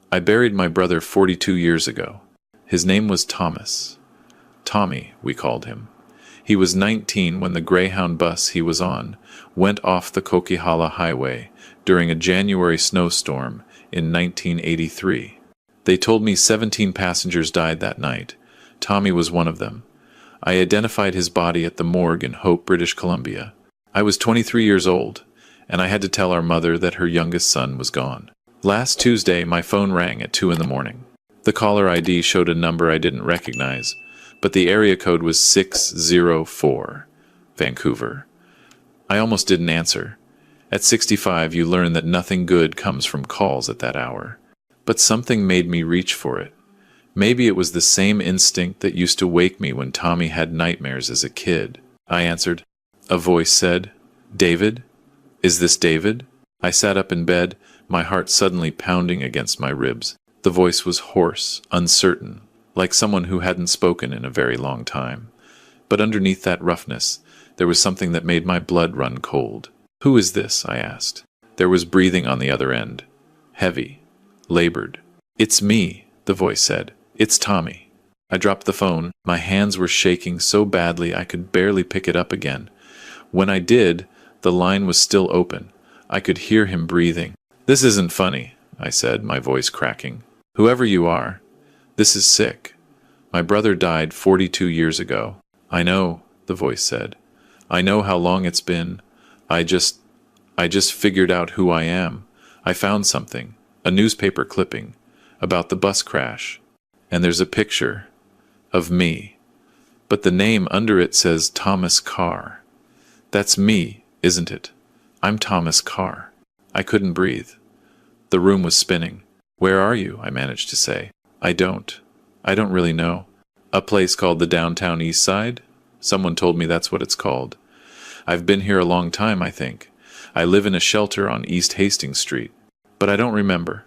I buried my brother 42 years ago. His name was Thomas. Tommy, we called him. He was 19 when the Greyhound bus he was on went off the Coquihalla Highway during a January snowstorm in 1983. They told me 17 passengers died that night. Tommy was one of them. I identified his body at the morgue in Hope, British Columbia. I was 23 years old, and I had to tell our mother that her youngest son was gone. Last Tuesday, my phone rang at 2 in the morning. The caller ID showed a number I didn't recognize, but the area code was 604, Vancouver. I almost didn't answer. At 65, you learn that nothing good comes from calls at that hour. But something made me reach for it. Maybe it was the same instinct that used to wake me when Tommy had nightmares as a kid. I answered. A voice said, "David? Is this David?" I sat up in bed, my heart suddenly pounding against my ribs. The voice was hoarse, uncertain, like someone who hadn't spoken in a very long time. But underneath that roughness, there was something that made my blood run cold. "Who is this?" I asked. There was breathing on the other end. Heavy. Labored. "It's me," the voice said. "It's Tommy." I dropped the phone. My hands were shaking so badly I could barely pick it up again. When I did, the line was still open. I could hear him breathing. "This isn't funny," I said, my voice cracking. "Whoever you are, this is sick. My brother died 42 years ago." "I know," the voice said. "I know how long it's been. I just figured out who I am. I found something, a newspaper clipping, about the bus crash. And there's a picture of me. But the name under it says Thomas Carr. That's me, isn't it? I'm Thomas Carr." I couldn't breathe. The room was spinning. "Where are you?" I managed to say. I don't really know. "A place called the Downtown East Side? Someone told me that's what it's called. I've been here a long time, I think. I live in a shelter on East Hastings Street. But I don't remember.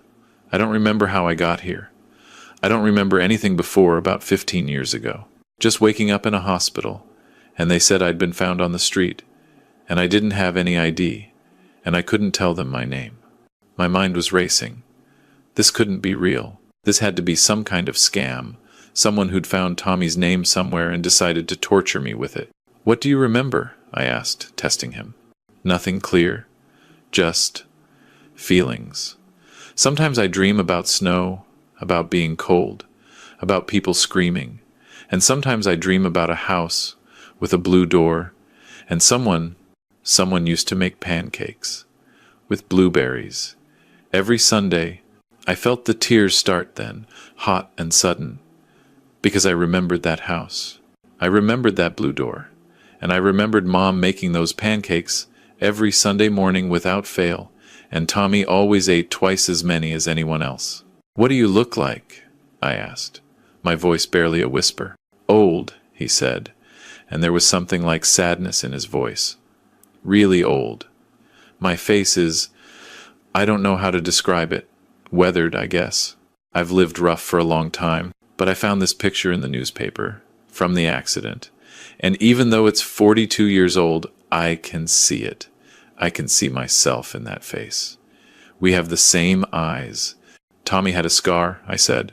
I don't remember how I got here. I don't remember anything before about 15 years ago. Just waking up in a hospital, and they said I'd been found on the street, and I didn't have any ID, and I couldn't tell them my name." My mind was racing. This couldn't be real. This had to be some kind of scam, someone who'd found Tommy's name somewhere and decided to torture me with it. "What do you remember?" I asked, testing him. "Nothing clear. Just feelings. Sometimes I dream about snow, about being cold, about people screaming, and sometimes I dream about a house with a blue door, and someone used to make pancakes with blueberries. Every Sunday, I felt the tears start then, hot and sudden, because I remembered that house. I remembered that blue door, and I remembered Mom making those pancakes every Sunday morning without fail, and Tommy always ate twice as many as anyone else." "What do you look like?" I asked, my voice barely a whisper. "Old," he said, and there was something like sadness in his voice. "Really old. My face is, I don't know how to describe it. Weathered, I guess. I've lived rough for a long time, but I found this picture in the newspaper, from the accident. And even though it's 42 years old, I can see it. I can see myself in that face. We have the same eyes." "Tommy had a scar," I said,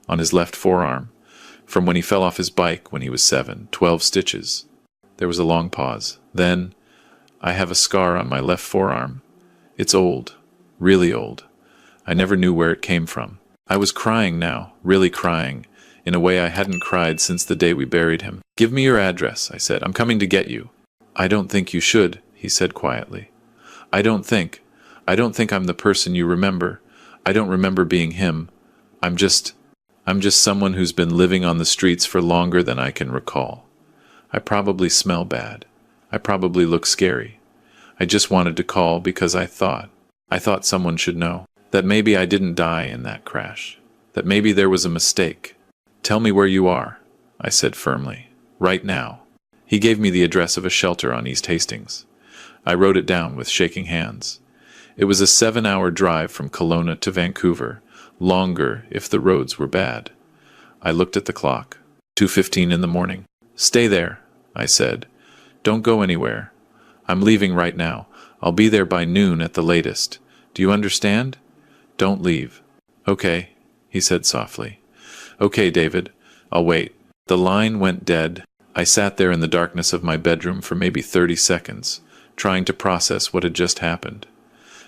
"on his left forearm, from when he fell off his bike when he was 7, 12 stitches." There was a long pause. "Then, I have a scar on my left forearm. It's old, really old. I never knew where it came from." I was crying now, really crying, in a way I hadn't cried since the day we buried him. "Give me your address," I said. "I'm coming to get you." "I don't think you should," he said quietly. I don't think I'm the person you remember. I don't remember being him. I'm just someone who's been living on the streets for longer than I can recall. I probably smell bad. I probably look scary. I just wanted to call because I thought someone should know. That maybe I didn't die in that crash. That maybe there was a mistake. "Tell me where you are," I said firmly. "Right now." He gave me the address of a shelter on East Hastings. I wrote it down with shaking hands. It was a 7-hour drive from Kelowna to Vancouver, longer if the roads were bad. I looked at the clock. 2:15 in the morning. "Stay there," I said. "Don't go anywhere. I'm leaving right now. I'll be there by noon at the latest. Do you understand? Don't leave." "Okay," he said softly. "Okay, David, I'll wait." The line went dead. I sat there in the darkness of my bedroom for maybe 30 seconds, trying to process what had just happened.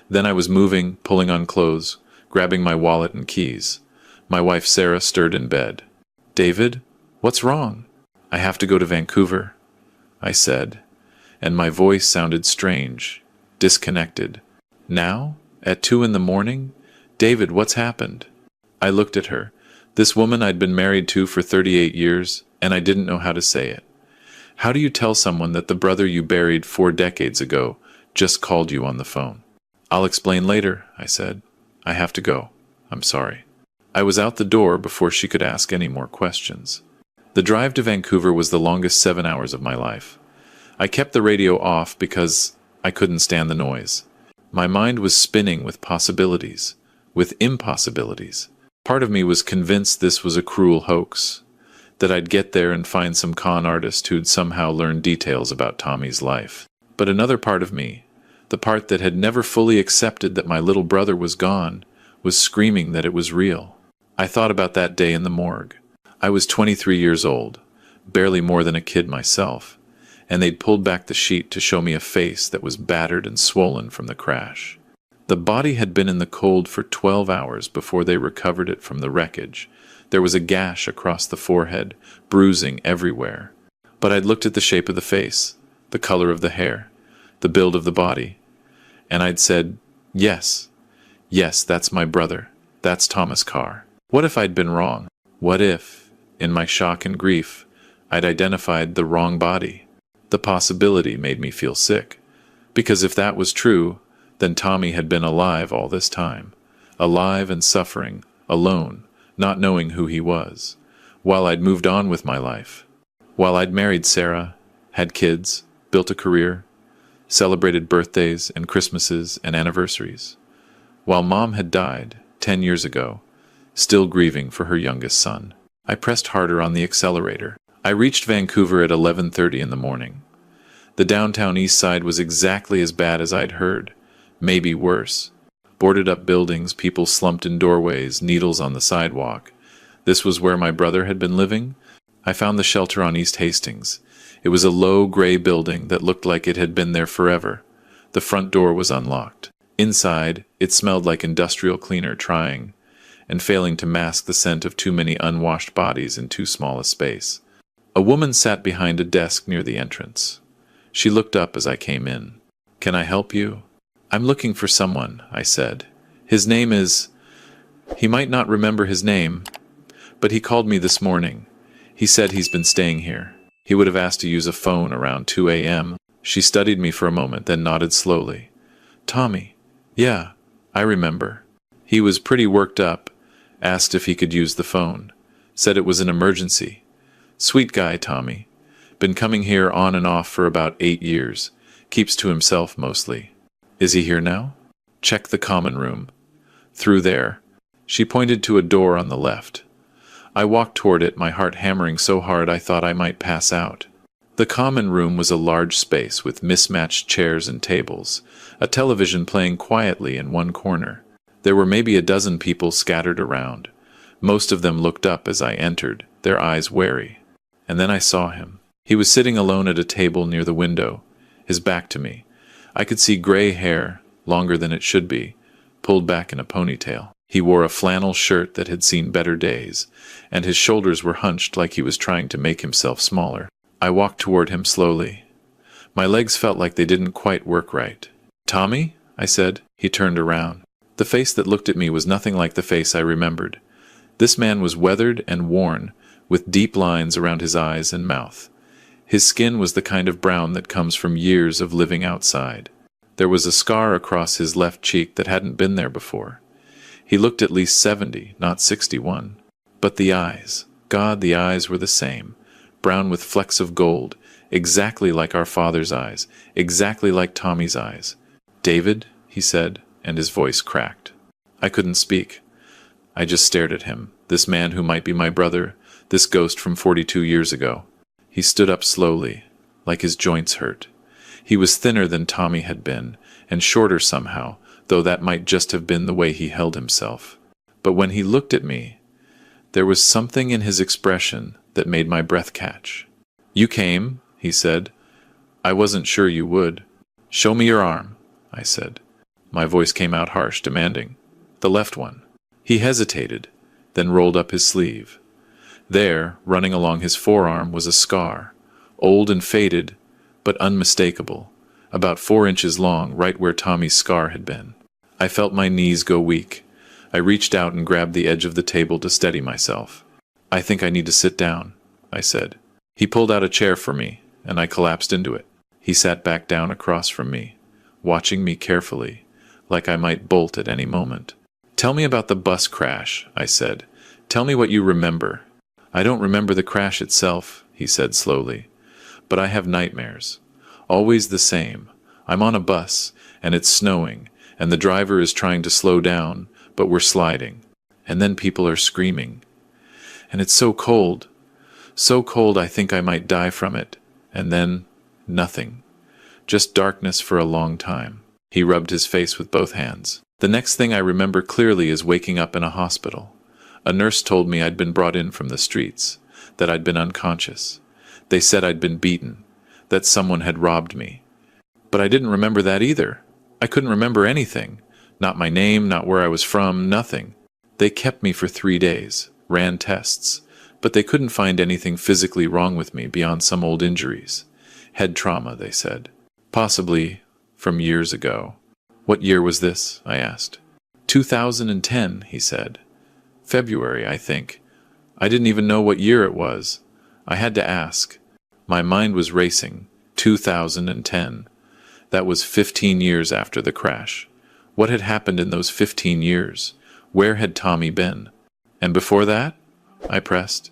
Then I was moving, pulling on clothes, grabbing my wallet and keys. My wife Sarah stirred in bed. "David, what's wrong?" "I have to go to Vancouver," I said, and my voice sounded strange, disconnected. "Now? At 2 in the morning? David, what's happened?" I looked at her, this woman I'd been married to for 38 years, and I didn't know how to say it. How do you tell someone that the brother you buried 4 decades ago just called you on the phone? "I'll explain later," I said. "I have to go. I'm sorry." I was out the door before she could ask any more questions. The drive to Vancouver was the longest 7 hours of my life. I kept the radio off because I couldn't stand the noise. My mind was spinning with possibilities, with impossibilities. Part of me was convinced this was a cruel hoax, that I'd get there and find some con artist who'd somehow learn details about Tommy's life. But another part of me, the part that had never fully accepted that my little brother was gone, was screaming that it was real. I thought about that day in the morgue. I was 23 years old, barely more than a kid myself, and they'd pulled back the sheet to show me a face that was battered and swollen from the crash. The body had been in the cold for 12 hours before they recovered it from the wreckage. There was a gash across the forehead, bruising everywhere. But I'd looked at the shape of the face, the color of the hair, the build of the body, and I'd said, yes, that's my brother. That's Thomas Carr. What if I'd been wrong? What if, in my shock and grief, I'd identified the wrong body? The possibility made me feel sick, because if that was true, then Tommy had been alive all this time, alive and suffering, alone, not knowing who he was, while I'd moved on with my life, while I'd married Sarah, had kids, built a career, celebrated birthdays and Christmases and anniversaries, while Mom had died 10 years ago, still grieving for her youngest son. I pressed harder on the accelerator. I reached Vancouver at 11:30 in the morning. The downtown east side was exactly as bad as I'd heard, maybe worse. Boarded up buildings, people slumped in doorways, needles on the sidewalk. This was where my brother had been living? I found the shelter on East Hastings. It was a low, gray building that looked like it had been there forever. The front door was unlocked. Inside, it smelled like industrial cleaner trying and failing to mask the scent of too many unwashed bodies in too small a space. A woman sat behind a desk near the entrance. She looked up as I came in. "Can I help you?" "I'm looking for someone," I said. "His name is—" He might not remember his name, but he called me this morning. He said he's been staying here. He would have asked to use a phone around 2 a.m. She studied me for a moment, then nodded slowly. "Tommy. Yeah, I remember. He was pretty worked up, asked if he could use the phone. Said it was an emergency. Sweet guy, Tommy. Been coming here on and off for about 8 years. Keeps to himself mostly. Is he here now? Check the common room. Through there." She pointed to a door on the left. I walked toward it, my heart hammering so hard I thought I might pass out. The common room was a large space with mismatched chairs and tables, a television playing quietly in one corner. There were maybe a dozen people scattered around. Most of them looked up as I entered, their eyes wary. And then I saw him. He was sitting alone at a table near the window, his back to me. I could see gray hair, longer than it should be, pulled back in a ponytail. He wore a flannel shirt that had seen better days, and his shoulders were hunched like he was trying to make himself smaller. I walked toward him slowly. My legs felt like they didn't quite work right. "Tommy?" I said. He turned around. The face that looked at me was nothing like the face I remembered. This man was weathered and worn, with deep lines around his eyes and mouth. His skin was the kind of brown that comes from years of living outside. There was a scar across his left cheek that hadn't been there before. He looked at least 70, not 61. But the eyes, God, the eyes were the same, brown with flecks of gold, exactly like our father's eyes, exactly like Tommy's eyes. "David," he said, and his voice cracked. I couldn't speak. I just stared at him, this man who might be my brother, this ghost from 42 years ago. He stood up slowly, like his joints hurt. He was thinner than Tommy had been, and shorter somehow, though that might just have been the way he held himself. But when he looked at me, there was something in his expression that made my breath catch. "You came," he said. "I wasn't sure you would." "Show me your arm," I said. My voice came out harsh, demanding. "The left one." He hesitated, then rolled up his sleeve. There, running along his forearm, was a scar, old and faded, but unmistakable, about 4 inches long, right where Tommy's scar had been. I felt my knees go weak. I reached out and grabbed the edge of the table to steady myself. "I think I need to sit down," I said. He pulled out a chair for me, and I collapsed into it. He sat back down across from me, watching me carefully, like I might bolt at any moment. "Tell me about the bus crash," I said. "Tell me what you remember." "I don't remember the crash itself," he said slowly, "but I have nightmares. Always the same. I'm on a bus, and it's snowing, and the driver is trying to slow down, but we're sliding. And then people are screaming. And it's so cold I think I might die from it. And then, nothing. Just darkness for a long time." He rubbed his face with both hands. "The next thing I remember clearly is waking up in a hospital. A nurse told me I'd been brought in from the streets, that I'd been unconscious. They said I'd been beaten, that someone had robbed me. But I didn't remember that either. I couldn't remember anything. Not my name, not where I was from, nothing. They kept me for 3 days, ran tests, but they couldn't find anything physically wrong with me beyond some old injuries. Head trauma, they said. Possibly from years ago." "What year was this?" I asked. 2010, he said. "February, I think. I didn't even know what year it was. I had to ask. My mind was racing. 2010. That was 15 years after the crash. What had happened in those 15 years? Where had Tommy been? And before that?" I pressed.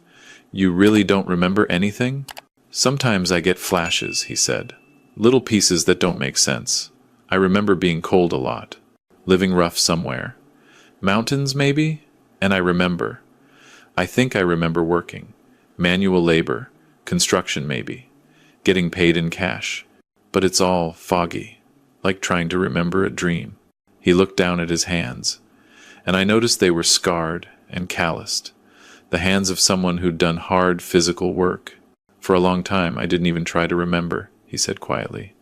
"You really don't remember anything?" "Sometimes I get flashes," he said. "Little pieces that don't make sense. I remember being cold a lot. Living rough somewhere. Mountains, maybe? And I remember. I think I remember working. Manual labor. Construction, maybe. Getting paid in cash. But it's all foggy. Like trying to remember a dream." He looked down at his hands, and I noticed they were scarred and calloused. The hands of someone who'd done hard physical work. "For a long time, I didn't even try to remember," he said quietly.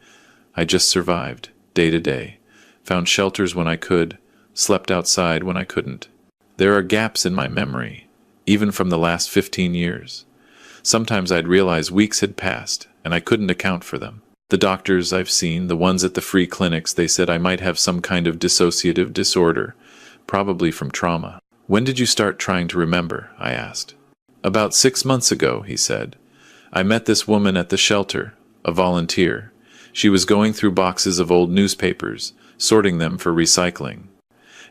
"I just survived, day to day. Found shelters when I could, slept outside when I couldn't. There are gaps in my memory, even from the last 15 years. Sometimes I'd realize weeks had passed, and I couldn't account for them. The doctors I've seen, the ones at the free clinics, they said I might have some kind of dissociative disorder, probably from trauma." "When did you start trying to remember?" I asked. "About 6 months ago," he said. "I met this woman at the shelter, a volunteer. She was going through boxes of old newspapers, sorting them for recycling.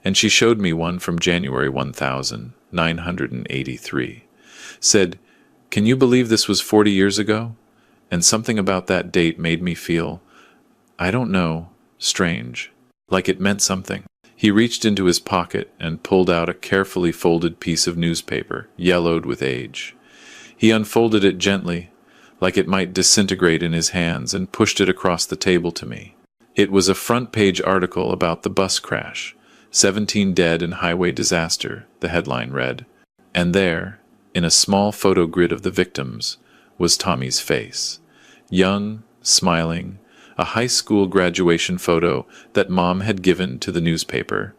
And she showed me one from January 1983. Said, 'Can you believe this was 40 years ago?' And something about that date made me feel, I don't know, strange, like it meant something." He reached into his pocket and pulled out a carefully folded piece of newspaper, yellowed with age. He unfolded it gently, like it might disintegrate in his hands, and pushed it across the table to me. It was a front-page article about the bus crash. 17 dead in highway disaster, the headline read. And there, in a small photo grid of the victims, was Tommy's face. Young, smiling, a high school graduation photo that Mom had given to the newspaper.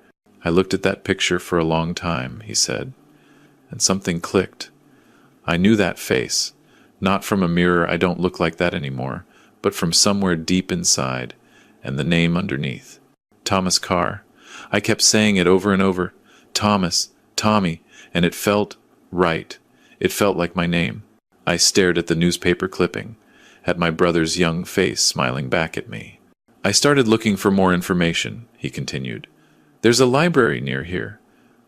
"I looked at that picture for a long time," he said, "and something clicked. I knew that face, not from a mirror, I don't look like that anymore, but from somewhere deep inside, and the name underneath. Thomas Carr. I kept saying it over and over, Thomas, Tommy, and it felt right. It felt like my name." I stared at the newspaper clipping, at my brother's young face smiling back at me. "I started looking for more information," he continued. "There's a library near here.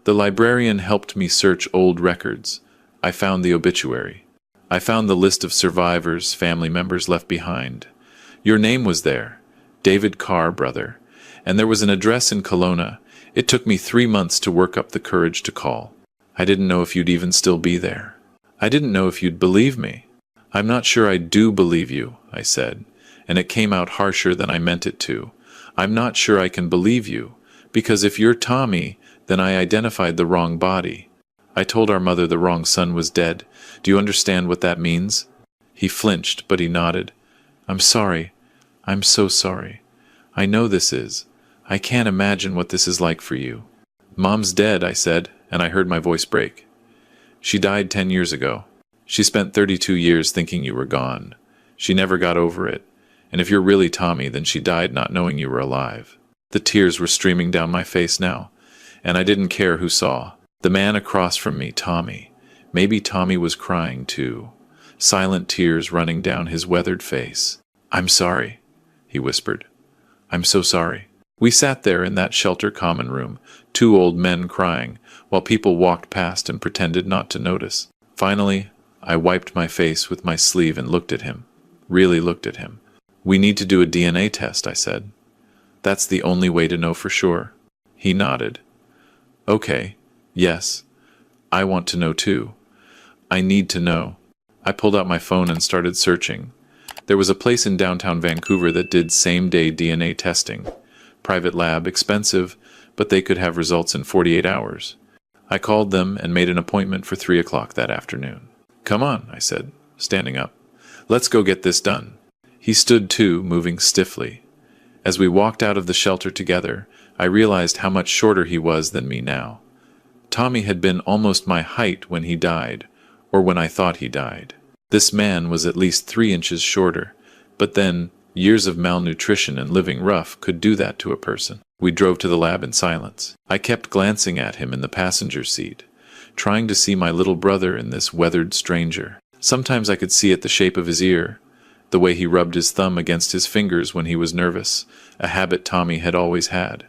The librarian helped me search old records. I found the obituary. I found the list of survivors, family members left behind. Your name was there, David Carr, brother, and there was an address in Kelowna. It took me 3 months to work up the courage to call. I didn't know if you'd even still be there. I didn't know if you'd believe me." "I'm not sure I do believe you," I said, and it came out harsher than I meant it to. "I'm not sure I can believe you, because if you're Tommy, Then I identified the wrong body. I told our mother the wrong son was dead. Do you understand what that means? He flinched, but he nodded. I'm sorry. I'm so sorry. I know this is. I can't imagine what this is like for you. Mom's dead, I said, and I heard my voice break. She died 10 years ago. She spent 32 years thinking you were gone. She never got over it. And if you're really Tommy, then she died not knowing you were alive. The tears were streaming down my face now, and I didn't care who saw. The man across from me, Tommy. Maybe Tommy was crying too. Silent tears running down his weathered face. I'm sorry, he whispered. I'm so sorry. We sat there in that shelter common room, two old men crying, while people walked past and pretended not to notice. Finally, I wiped my face with my sleeve and looked at him. Really looked at him. We need to do a DNA test, I said. That's the only way to know for sure. He nodded. Okay, yes. I want to know too. I need to know. I pulled out my phone and started searching. There was a place in downtown Vancouver that did same-day DNA testing. Private lab, expensive, but they could have results in 48 hours. I called them and made an appointment for 3 o'clock that afternoon. Come on, I said, standing up. Let's go get this done. He stood too, moving stiffly. As we walked out of the shelter together, I realized how much shorter he was than me now. Tommy had been almost my height when he died, or when I thought he died. This man was at least 3 inches shorter, but then years of malnutrition and living rough could do that to a person. We drove to the lab in silence. I kept glancing at him in the passenger seat, trying to see my little brother in this weathered stranger. Sometimes I could see it the shape of his ear, the way he rubbed his thumb against his fingers when he was nervous, a habit Tommy had always had.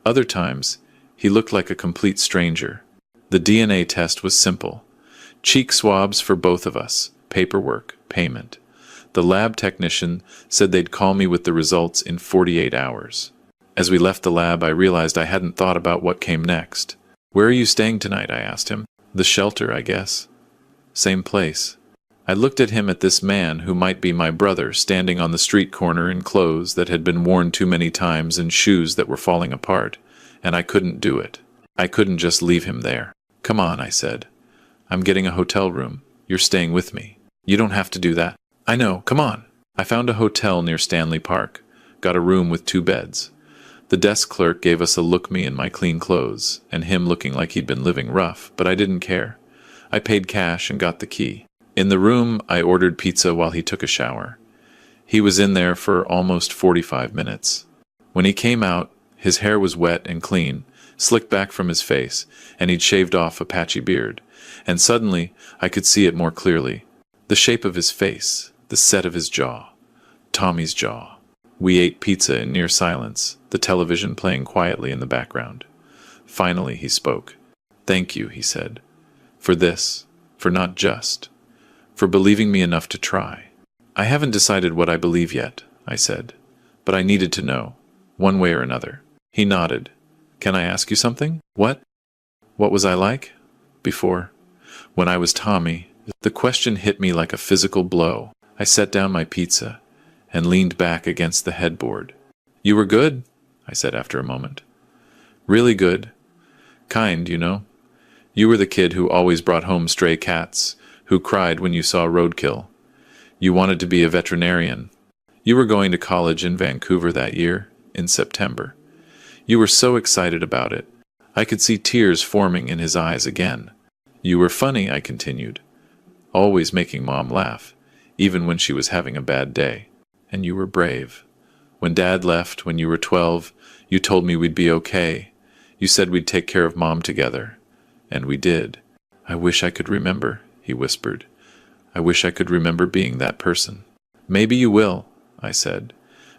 Other times, he looked like a complete stranger. The DNA test was simple. Cheek swabs for both of us, paperwork, payment. The lab technician said they'd call me with the results in 48 hours. As we left the lab, I realized I hadn't thought about what came next. Where are you staying tonight? I asked him. The shelter, I guess. Same place. I looked at him, at this man who might be my brother, standing on the street corner in clothes that had been worn too many times and shoes that were falling apart, and I couldn't do it. I couldn't just leave him there. Come on, I said. I'm getting a hotel room. You're staying with me. You don't have to do that. I know, come on. I found a hotel near Stanley Park, got a room with 2 beds. The desk clerk gave us a look-me in my clean clothes, and him looking like he'd been living rough, but I didn't care. I paid cash and got the key. In the room, I ordered pizza while he took a shower. He was in there for almost 45 minutes. When he came out, his hair was wet and clean, slicked back from his face, and he'd shaved off a patchy beard. And suddenly, I could see it more clearly. The shape of his face, the set of his jaw. Tommy's jaw. We ate pizza in near silence, the television playing quietly in the background. Finally, he spoke. Thank you, he said. For this, for not just. For believing me enough to try. I haven't decided what I believe yet, I said, but I needed to know, one way or another. He nodded. Can I ask you something? What? What was I like? Before. When I was Tommy. The question hit me like a physical blow. I set down my pizza and leaned back against the headboard. You were good, I said after a moment. Really good. Kind, you know. You were the kid who always brought home stray cats, who cried when you saw roadkill. You wanted to be a veterinarian. You were going to college in Vancouver that year, in September. You were so excited about it. I could see tears forming in his eyes again. You were funny, I continued, always making Mom laugh, even when she was having a bad day. And you were brave. When Dad left, when you were 12, you told me we'd be okay. You said we'd take care of Mom together. And we did. I wish I could remember, he whispered. I wish I could remember being that person. Maybe you will, I said.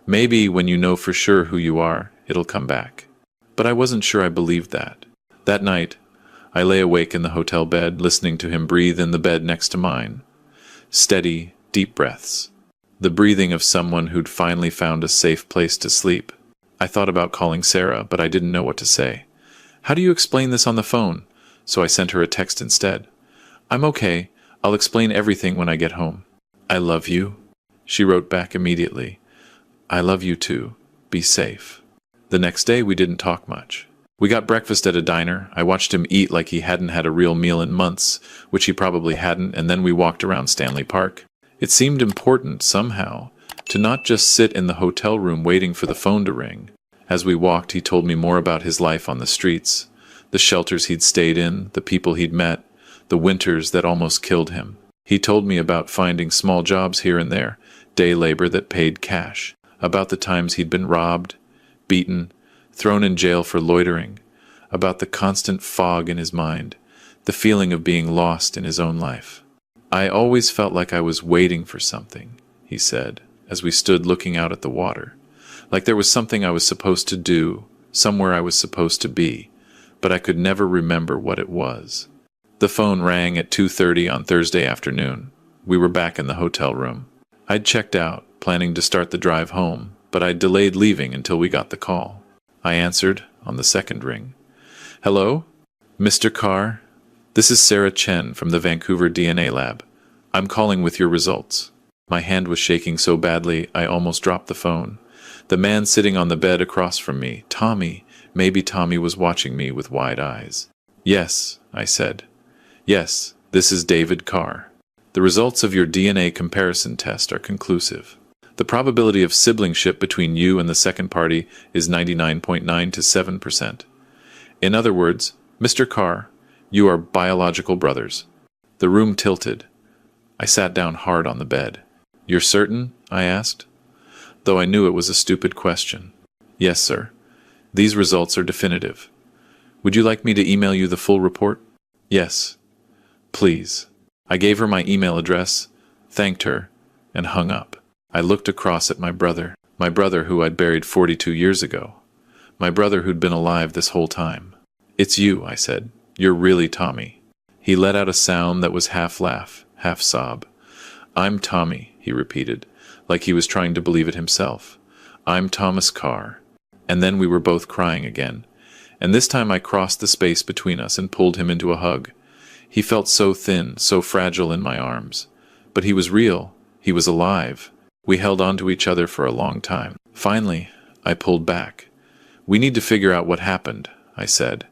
Maybe when you know for sure who you are, it'll come back. But I wasn't sure I believed that. That night, I lay awake in the hotel bed, listening to him breathe in the bed next to mine. Steady, deep breaths. The breathing of someone who'd finally found a safe place to sleep. I thought about calling Sarah, but I didn't know what to say. How do you explain this on the phone? So I sent her a text instead. I'm okay. I'll explain everything when I get home. I love you. She wrote back immediately. I love you too. Be safe. The next day we didn't talk much. We got breakfast at a diner. I watched him eat like he hadn't had a real meal in months, which he probably hadn't, and then we walked around Stanley Park. It seemed important, somehow, to not just sit in the hotel room waiting for the phone to ring. As we walked, he told me more about his life on the streets, the shelters he'd stayed in, the people he'd met, the winters that almost killed him. He told me about finding small jobs here and there, day labor that paid cash, about the times he'd been robbed, beaten, thrown in jail for loitering, about the constant fog in his mind, the feeling of being lost in his own life. I always felt like I was waiting for something, he said, as we stood looking out at the water. Like there was something I was supposed to do, somewhere I was supposed to be, but I could never remember what it was. The phone rang at 2:30 on Thursday afternoon. We were back in the hotel room. I'd checked out, planning to start the drive home, but I'd delayed leaving until we got the call. I answered on the second ring. Hello? Mr. Carr? This is Sarah Chen from the Vancouver DNA lab. I'm calling with your results. My hand was shaking so badly I almost dropped the phone. The man sitting on the bed across from me, Tommy, maybe Tommy was watching me with wide eyes. Yes, I said. Yes, this is David Carr. The results of your DNA comparison test are conclusive. The probability of siblingship between you and the second party is 99.927%. In other words, Mr. Carr, you are biological brothers. The room tilted. I sat down hard on the bed. You're certain? I asked, though I knew it was a stupid question. Yes, sir. These results are definitive. Would you like me to email you the full report? Yes. Please. I gave her my email address, thanked her, and hung up. I looked across at my brother who I'd buried 42 years ago, my brother who'd been alive this whole time. It's you, I said. You're really Tommy. He let out a sound that was half laugh, half sob. I'm Tommy, he repeated, like he was trying to believe it himself. I'm Thomas Carr. And then we were both crying again, and this time I crossed the space between us and pulled him into a hug. He felt so thin, so fragile in my arms. But he was real. He was alive. We held on to each other for a long time. Finally, I pulled back. We need to figure out what happened, I said.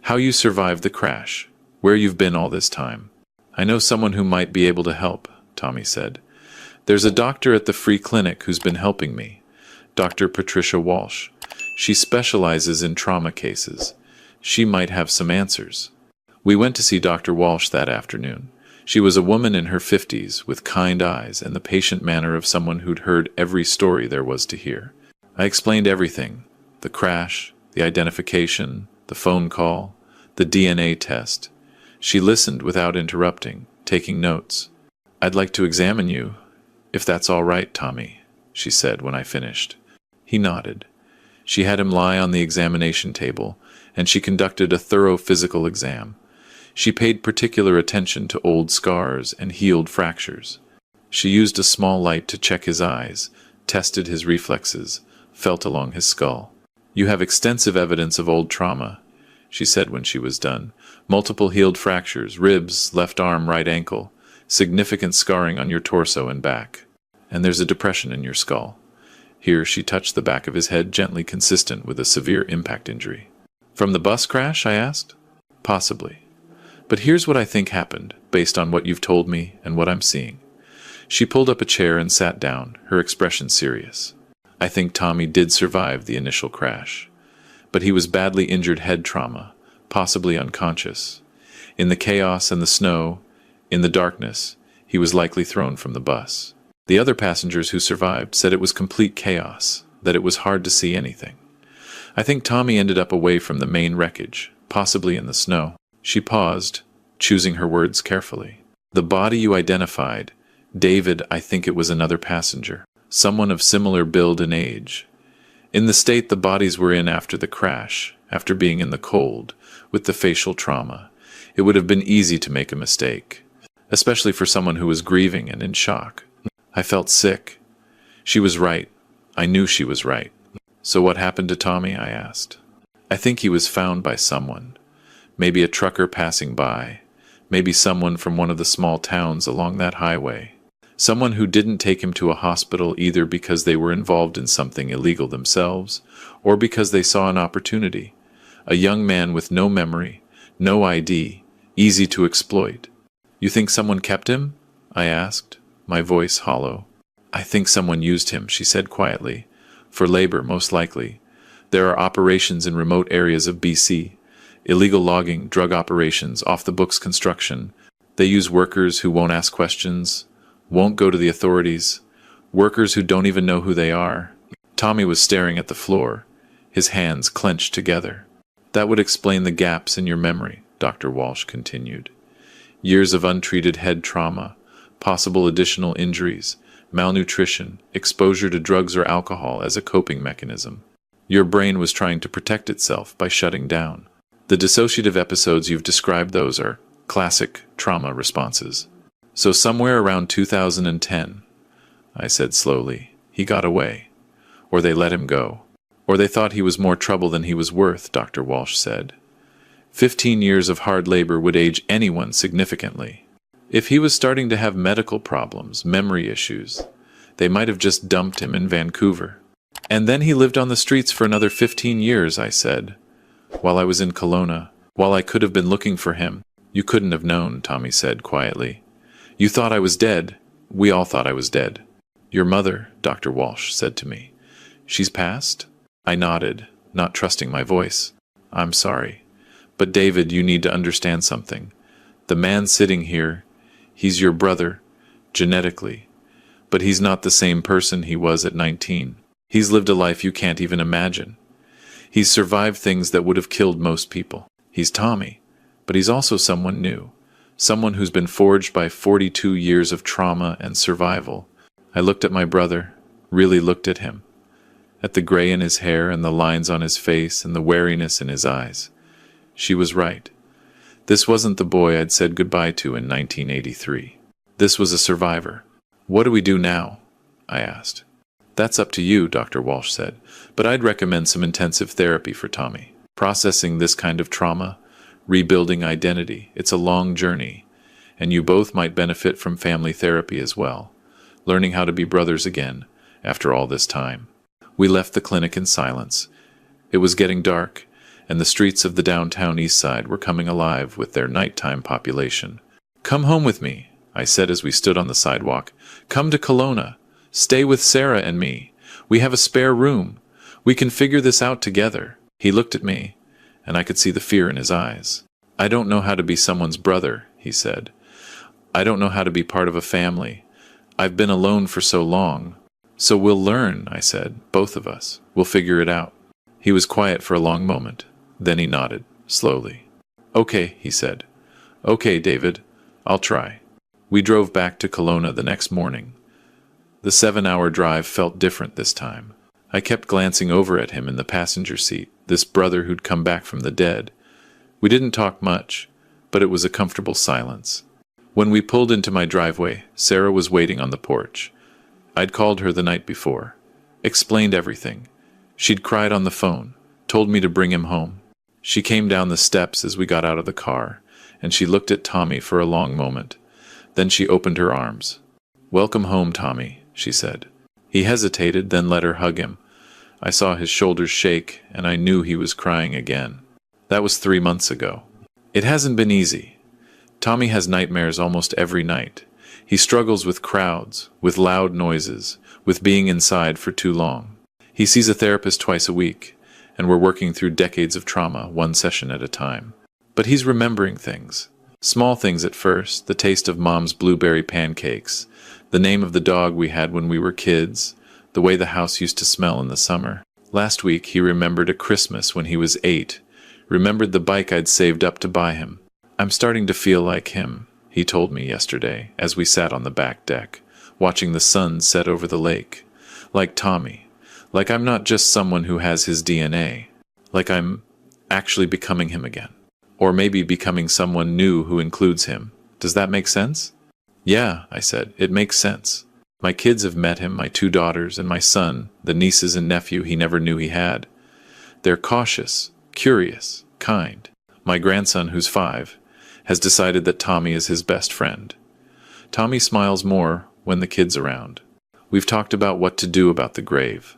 How you survived the crash. Where you've been all this time. I know someone who might be able to help, Tommy said. There's a doctor at the free clinic who's been helping me. Dr. Patricia Walsh. She specializes in trauma cases. She might have some answers. We went to see Dr. Walsh that afternoon. She was a woman in her 50s, with kind eyes and the patient manner of someone who'd heard every story there was to hear. I explained everything. The crash, the identification, the phone call, the DNA test. She listened without interrupting, taking notes. I'd like to examine you, if that's all right, Tommy, she said when I finished. He nodded. She had him lie on the examination table, and she conducted a thorough physical exam. She paid particular attention to old scars and healed fractures. She used a small light to check his eyes, tested his reflexes, felt along his skull. You have extensive evidence of old trauma, she said when she was done. Multiple healed fractures, ribs, left arm, right ankle, significant scarring on your torso and back. And there's a depression in your skull. Here she touched the back of his head, gently, consistent with a severe impact injury. From the bus crash? I asked. Possibly. But here's what I think happened, based on what you've told me and what I'm seeing. She pulled up a chair and sat down, her expression serious. I think Tommy did survive the initial crash. But he was badly injured head trauma, possibly unconscious. In the chaos and the snow, in the darkness, he was likely thrown from the bus. The other passengers who survived said it was complete chaos, that it was hard to see anything. I think Tommy ended up away from the main wreckage, possibly in the snow. She paused, choosing her words carefully. The body you identified, David, I think it was another passenger, someone of similar build and age. In the state the bodies were in after the crash, after being in the cold, with the facial trauma, it would have been easy to make a mistake, especially for someone who was grieving and in shock. I felt sick. She was right. I knew she was right. So what happened to Tommy? I asked. I think he was found by someone. Maybe a trucker passing by. Maybe someone from one of the small towns along that highway. Someone who didn't take him to a hospital either because they were involved in something illegal themselves, or because they saw an opportunity. A young man with no memory, no ID, easy to exploit. You think someone kept him? I asked, my voice hollow. I think someone used him, she said quietly. For labor, most likely. There are operations in remote areas of BC. Illegal logging, drug operations, off-the-books construction. They use workers who won't ask questions, won't go to the authorities, workers who don't even know who they are. Tommy was staring at the floor, his hands clenched together. That would explain the gaps in your memory, Dr. Walsh continued. Years of untreated head trauma, possible additional injuries, malnutrition, exposure to drugs or alcohol as a coping mechanism. Your brain was trying to protect itself by shutting down. The dissociative episodes you've described, those are classic trauma responses. So somewhere around 2010, I said slowly, he got away. Or they let him go. Or they thought he was more trouble than he was worth, Dr. Walsh said. 15 years of hard labor would age anyone significantly. If he was starting to have medical problems, memory issues, they might have just dumped him in Vancouver. And then he lived on the streets for another 15 years, I said. While I was in Kelowna, while I could have been looking for him. You couldn't have known, Tommy said quietly. You thought I was dead. We all thought I was dead. Your mother, Dr. Walsh said to me. She's passed? I nodded, not trusting my voice. I'm sorry. But David, you need to understand something. The man sitting here, he's your brother, genetically. But he's not the same person he was at 19. He's lived a life you can't even imagine. He's survived things that would have killed most people. He's Tommy, but he's also someone new. Someone who's been forged by 42 years of trauma and survival. I looked at my brother, really looked at him. At the gray in his hair and the lines on his face and the wariness in his eyes. She was right. This wasn't the boy I'd said goodbye to in 1983. This was a survivor. What do we do now? I asked. That's up to you, Dr. Walsh said, but I'd recommend some intensive therapy for Tommy. Processing this kind of trauma, rebuilding identity, it's a long journey, and you both might benefit from family therapy as well, learning how to be brothers again after all this time. We left the clinic in silence. It was getting dark, and the streets of the downtown east side were coming alive with their nighttime population. Come home with me, I said as we stood on the sidewalk. Come to Kelowna. Stay with Sarah and me. We have a spare room. We can figure this out together. He looked at me, and I could see the fear in his eyes. I don't know how to be someone's brother, he said. I don't know how to be part of a family. I've been alone for so long. So we'll learn, I said, both of us. We'll figure it out. He was quiet for a long moment. Then he nodded, slowly. Okay, he said. Okay, David, I'll try. We drove back to Kelowna the next morning. The 7-hour drive felt different this time. I kept glancing over at him in the passenger seat, this brother who'd come back from the dead. We didn't talk much, but it was a comfortable silence. When we pulled into my driveway, Sarah was waiting on the porch. I'd called her the night before, explained everything. She'd cried on the phone, told me to bring him home. She came down the steps as we got out of the car, and she looked at Tommy for a long moment. Then she opened her arms. Welcome home, Tommy, she said. He hesitated, then let her hug him. I saw his shoulders shake, and I knew he was crying again. That was 3 months ago. It hasn't been easy. Tommy has nightmares almost every night. He struggles with crowds, with loud noises, with being inside for too long. He sees a therapist twice a week, and we're working through decades of trauma, one session at a time. But he's remembering things. Small things at first, the taste of Mom's blueberry pancakes, the name of the dog we had when we were kids, the way the house used to smell in the summer. Last week he remembered a Christmas when he was 8, remembered the bike I'd saved up to buy him. I'm starting to feel like him, he told me yesterday as we sat on the back deck, watching the sun set over the lake. Like Tommy. Like I'm not just someone who has his DNA. Like I'm actually becoming him again. Or maybe becoming someone new who includes him. Does that make sense? Yeah, I said, it makes sense. My kids have met him, my 2 daughters, and my son, the nieces and nephew he never knew he had. They're cautious, curious, kind. My grandson, who's 5, has decided that Tommy is his best friend. Tommy smiles more when the kid's around. We've talked about what to do about the grave.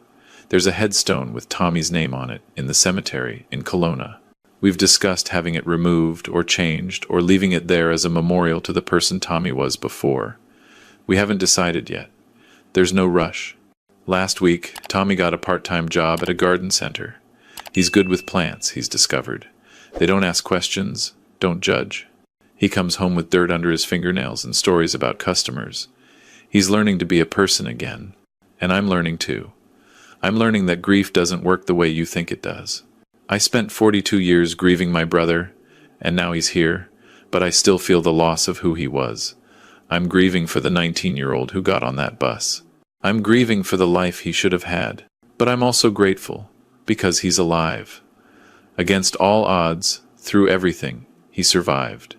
There's a headstone with Tommy's name on it in the cemetery in Kelowna. We've discussed having it removed or changed or leaving it there as a memorial to the person Tommy was before. We haven't decided yet. There's no rush. Last week, Tommy got a part-time job at a garden center. He's good with plants, he's discovered. They don't ask questions, don't judge. He comes home with dirt under his fingernails and stories about customers. He's learning to be a person again. And I'm learning too. I'm learning that grief doesn't work the way you think it does. I spent 42 years grieving my brother, and now he's here, but I still feel the loss of who he was. I'm grieving for the 19-year-old who got on that bus. I'm grieving for the life he should have had, but I'm also grateful, because he's alive. Against all odds, through everything, he survived.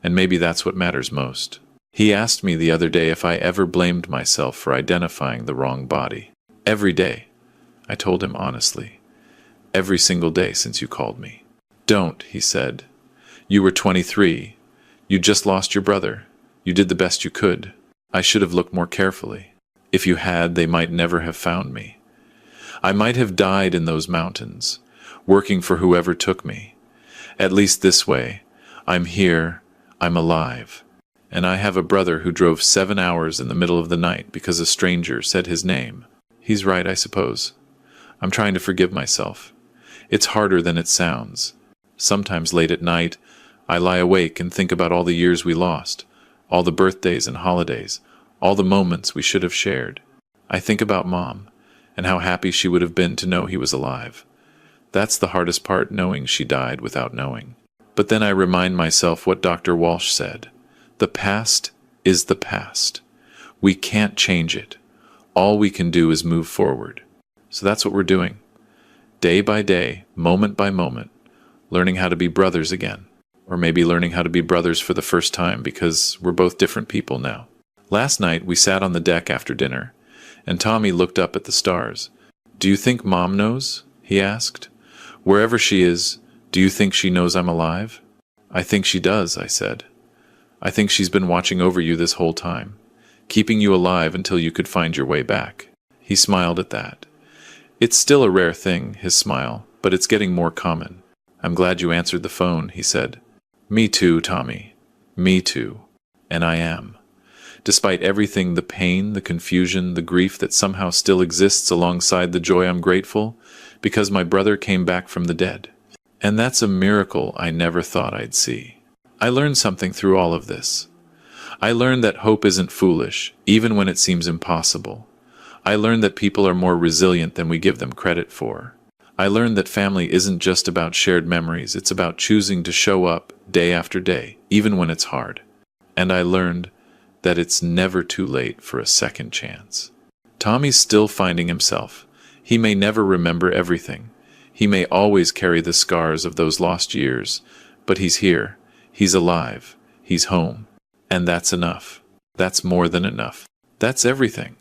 And maybe that's what matters most. He asked me the other day if I ever blamed myself for identifying the wrong body. Every day, I told him honestly. Every single day since you called me. Don't, he said. You were 23. You just lost your brother. You did the best you could. I should have looked more carefully. If you had, they might never have found me. I might have died in those mountains, working for whoever took me. At least this way, I'm here, I'm alive. And I have a brother who drove 7 hours in the middle of the night because a stranger said his name. He's right, I suppose. I'm trying to forgive myself. It's harder than it sounds. Sometimes late at night, I lie awake and think about all the years we lost, all the birthdays and holidays, all the moments we should have shared. I think about Mom, and how happy she would have been to know he was alive. That's the hardest part, knowing she died without knowing. But then I remind myself what Dr. Walsh said. The past is the past. We can't change it. All we can do is move forward. So that's what we're doing. Day by day, moment by moment, learning how to be brothers again. Or maybe learning how to be brothers for the first time because we're both different people now. Last night, we sat on the deck after dinner, and Tommy looked up at the stars. Do you think Mom knows? He asked. Wherever she is, do you think she knows I'm alive? I think she does, I said. I think she's been watching over you this whole time, keeping you alive until you could find your way back. He smiled at that. It's still a rare thing, his smile, but it's getting more common. I'm glad you answered the phone, he said. Me too, Tommy. Me too. And I am. Despite everything, the pain, the confusion, the grief that somehow still exists alongside the joy, I'm grateful because my brother came back from the dead. And that's a miracle I never thought I'd see. I learned something through all of this. I learned that hope isn't foolish, even when it seems impossible. I learned that people are more resilient than we give them credit for. I learned that family isn't just about shared memories, it's about choosing to show up day after day, even when it's hard. And I learned that it's never too late for a second chance. Tommy's still finding himself. He may never remember everything. He may always carry the scars of those lost years, but he's here. He's alive. He's home. And that's enough. That's more than enough. That's everything.